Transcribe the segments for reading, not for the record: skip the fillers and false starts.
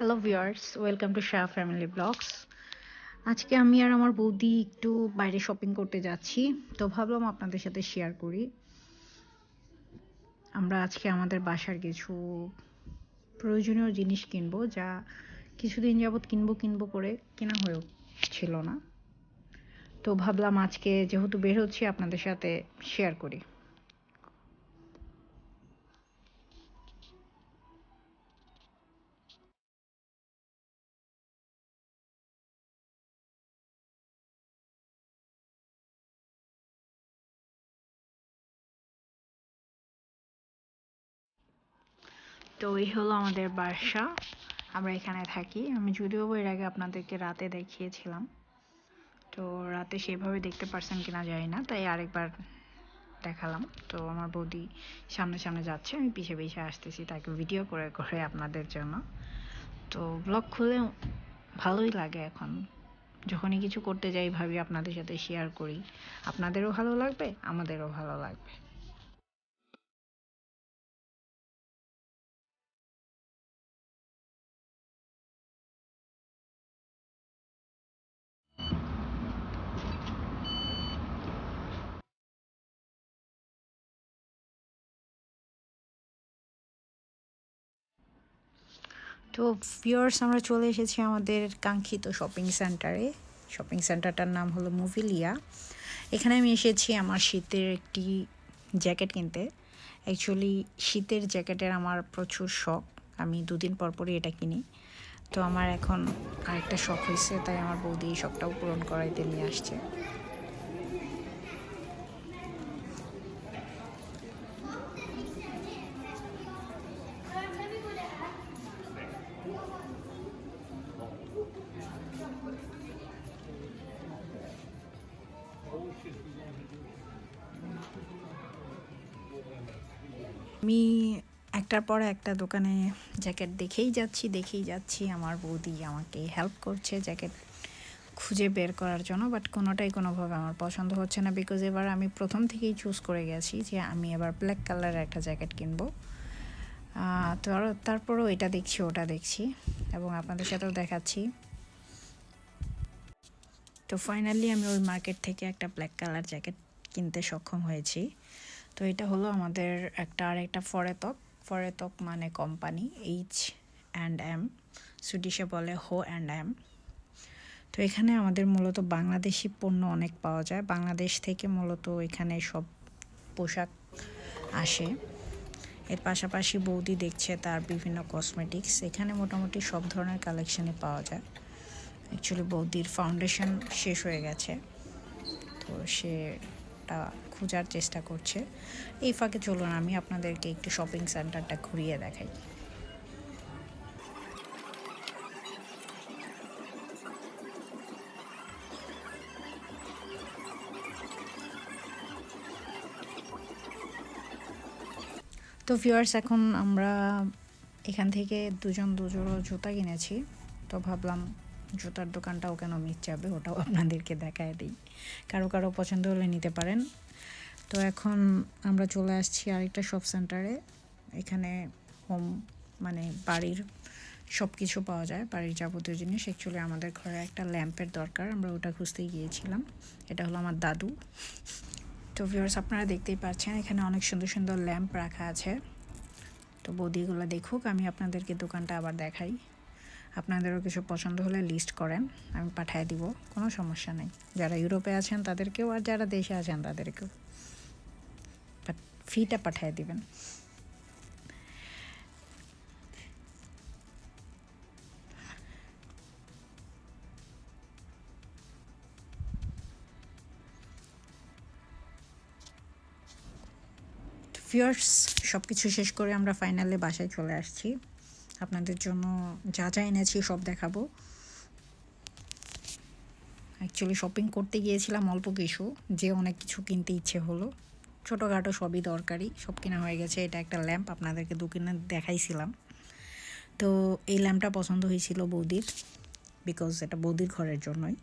Hello viewers, welcome to Shah family blogs. আজকে আমি আর আমার বৌদি একটু বাইরে শপিং করতে যাচ্ছি, তো ভাবলাম আপনাদের সাথে শেয়ার করি। আমরা আজকে আমাদের বাসার কিছু প্রয়োজনীয় জিনিস কিনবো, যা কিছুদিন যাবৎ কিনবো করে কেনা হয়েও ছিল না। তো ভাবলাম আজকে যেহেতু বের হচ্ছি আপনাদের সাথে শেয়ার করি। তো এই হলো আমাদের বাসা, আমরা এখানে থাকি। আমি যদিও এর আগে আপনাদেরকে রাতে দেখিয়েছিলাম, তো রাতে সেভাবে দেখতে পারছেন কিনা জানি না, তাই আরেকবার দেখালাম। তো আমার বৌদি সামনে সামনে যাচ্ছে, আমি পিছে পিছে আসতেছি তাকে ভিডিও করে করে আপনাদের জন্য। তো ব্লগ খুলে ভালোই লাগে এখন, যখনই কিছু করতে যাই ভাবি আপনাদের সাথে শেয়ার করি, আপনাদেরও ভালো লাগবে, আমাদেরও ভালো লাগবে। তো ভিউয়ার্স, আমরা চলে এসেছি আমাদের কাঙ্ক্ষিত শপিং সেন্টারে। শপিং সেন্টারটার নাম হলো মুভিলিয়া। এখানে আমি এসেছি আমার শীতের একটি জ্যাকেট কিনতে। অ্যাকচুয়ালি শীতের জ্যাকেটের আমার প্রচুর শখ, আমি দুদিন পর পরই এটা কিনি। তো আমার এখন আরেকটা শখ হয়েছে, তাই আমার বৌদি এই শখটাও পূরণ করাইতে নিয়ে আসছে। আমি একটার পর একটা দোকানে জ্যাকেট দেখেই যাচ্ছি। আমার বৌদি আমাকে হেল্প করছে জ্যাকেট খুঁজে বের করার জন্য, বাট কোনোটাই কোনোভাবে আমার পছন্দ হচ্ছে না। বিকজ এবার আমি প্রথম থেকেই চুজ করে গেছি যে আমি এবার ব্ল্যাক কালারের একটা জ্যাকেট কিনবো। তো তারপরেও এটা দেখছি ওটা দেখছি এবং আপনাদের সাথেও দেখাচ্ছি। তো ফাইনালি আমি ওই মার্কেট থেকে একটা ব্ল্যাক কালার জ্যাকেট কিনতে সক্ষম হয়েছি। তো এটা হলো আমাদের আরেকটা ফরেতক মানে কোম্পানি, H&M, সুইডিশে বলে H&M। তো এখানে আমাদের মূলত বাংলাদেশি পণ্য অনেক পাওয়া যায়, বাংলাদেশ থেকে মূলত এখানে সব পোশাক আসে। এর পাশাপাশি বৌদি দেখছে তার বিভিন্ন কসমেটিক্স, এখানে মোটামুটি সব ধরনের কালেকশানই পাওয়া যায়। অ্যাকচুয়ালি বৌদির ফাউন্ডেশন শেষ হয়ে গেছে, তো সেটা খোঁজার চেষ্টা করছে। এই ফাঁকে চলুন আমি আপনাদেরকে একটু শপিং সেন্টারটা ঘুরিয়ে দেখাই। তো ভিউয়ার্স, এখন আমরা এখান থেকে দুজন দুজোড়ো জুতা কিনেছি। তো ভাবলাম জুতার দোকানটাও কেন মিস যাবে, ওটাও আপনাদেরকে দেখায় দিই, কারো কারো পছন্দ হলে নিতে পারেন। তো এখন আমরা চলে আসছি আরেকটা শপ সেন্টারে। এখানে হোম মানে বাড়ির সব কিছু পাওয়া যায়, বাড়ির যাবতীয় জিনিস। অ্যাকচুয়ালি আমাদের ঘরে একটা ল্যাম্পের দরকার, আমরা ওটা খুঁজতেই গিয়েছিলাম। এটা হলো আমার দাদু। তো ভিউয়ার্স, আপনারা দেখতেই পাচ্ছেন এখানে অনেক সুন্দর সুন্দর ল্যাম্প রাখা আছে। তো বৌদিগুলো দেখুক, আমি আপনাদেরকে দোকানটা আবার দেখাই। আপনাদেরও কিছু পছন্দ হলে লিস্ট করেন, আমি পাঠিয়ে দিব, কোনো সমস্যা নেই। যারা ইউরোপে আছেন তাদেরকেও, আর যারা দেশে আছেন তাদেরকেও, বাট ফিটা পাঠিয়ে দিবেন। ভিউয়ার্স, সব কিছু শেষ করে আমরা ফাইনালি বাসায় চলে আসছি। আপনাদের জন্য যা যা এনেছি সব দেখাবো। অ্যাকচুয়ালি শপিং করতে গিয়েছিলাম অল্প কিছু, যে অনেক কিছু কিনতে ইচ্ছে হলো। ছোটোখাটো সবই দরকারি, সব কেনা হয়ে গেছে। এটা একটা ল্যাম্প আপনাদেরকে দোকানে দেখাইছিলাম। তো এই ল্যাম্পটা পছন্দ হয়েছিল বৌদির, বিকজ এটা বৌদির ঘরের জন্যই।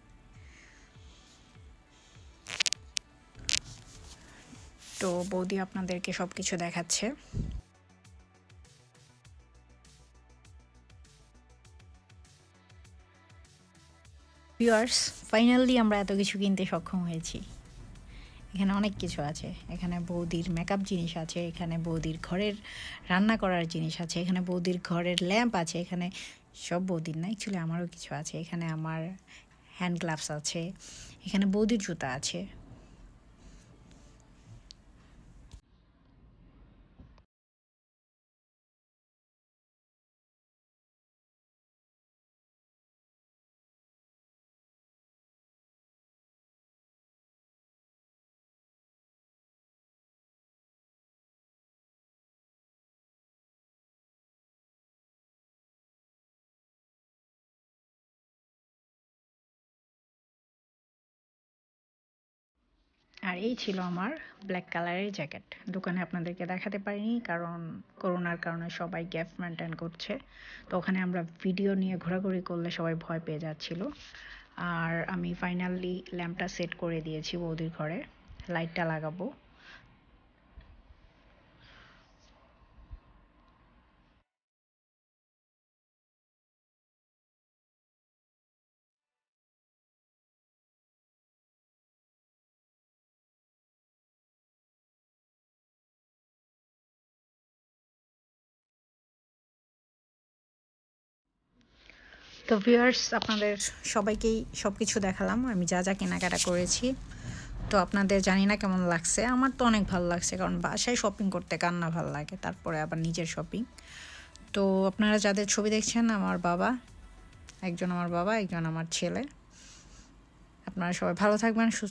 তো বৌদি আপনাদেরকে সব কিছু দেখাচ্ছে। ভিউয়ার্স, ফাইনালি আমরা এত কিছু কিনতে সক্ষম হয়েছি। এখানে অনেক কিছু আছে। এখানে বৌদির মেকআপ জিনিস আছে, এখানে বৌদির ঘরের রান্না করার জিনিস আছে, এখানে বৌদির ঘরের ল্যাম্প আছে, এখানে সব বৌদির না, অ্যাকচুয়ালি আমারও কিছু আছে। এখানে আমার হ্যান্ড গ্লাভস আছে, এখানে বৌদির জুতা আছে। আর এই ছিল আমার ব্ল্যাক কালারের জ্যাকেট। দোকানে আপনাদেরকে দেখাতে পারিনি, কারণ করোনার কারণে সবাই গ্যাপ মেনটেন করছে। তো ওখানে আমরা ভিডিও নিয়ে ঘোরাঘুরি করলে সবাই ভয় পেয়ে যাচ্ছিল। আর আমি ফাইনালি ল্যাম্পটা সেট করে দিয়েছি বৌদির ঘরে, লাইটটা লাগাবো। তো ভিউয়ার্স, আপনাদের সবাইকেই সব কিছু দেখালাম আমি যা যা কেনাকাটা করেছি। তো আপনাদের জানি না কেমন লাগছে, আমার তো অনেক ভালো লাগছে, কারণ বাসায় শপিং করতে কার না ভালো লাগে, তারপরে আবার নিজের শপিং। তো আপনারা যাদের ছবি দেখছেন, আমার বাবা, একজন আমার বাবা, একজন আমার ছেলে। আপনারা সবাই ভালো থাকবেন, সুস্থ